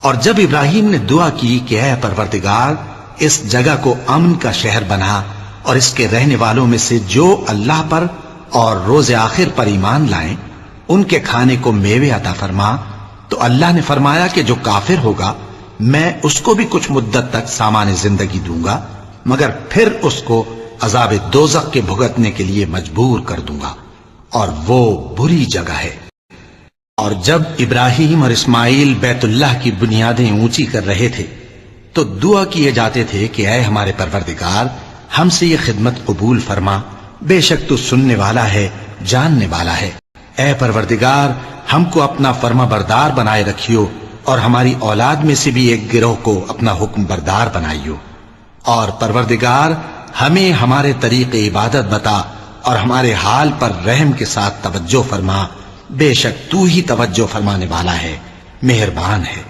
और जब इब्राहिम ने दुआ की कि ऐ परवरदिगार, इस जगह को अमन का शहर बना और इसके रहने वालों में से जो अल्लाह पर और रोज़े आखिर पर ईमान लाएं, उनके खाने को मेवे अता फरमा, तो अल्लाह ने फरमाया कि जो काफिर होगा मैं उसको भी कुछ मुद्दत तक सामान्य जिंदगी दूंगा, मगर फिर उसको अजाब दोज़ख के भुगतने के लिए मजबूर कर दूंगा, और वो बुरी जगह है। और जब इब्राहिम और इस्माइल बैतुल्लाह की बुनियादें ऊंची कर रहे थे तो दुआ किए जाते थे कि ऐ हमारे परवरदिगार, हमसे ये खिदमत कबूल फरमा, बेशक तू सुनने वाला है, जानने वाला है। ऐ परवरदिगार, हमको अपना फर्मा बरदार बनाए रखियो और हमारी औलाद में से भी एक गिरोह को अपना हुक्म बरदार बनाइयो। और परवरदिगार, हमें हमारे तरीके इबादत बता और हमारे हाल पर रहम के साथ तवज्जो फरमा, बेशक तू ही तवज्जो फरमाने वाला है, मेहरबान है।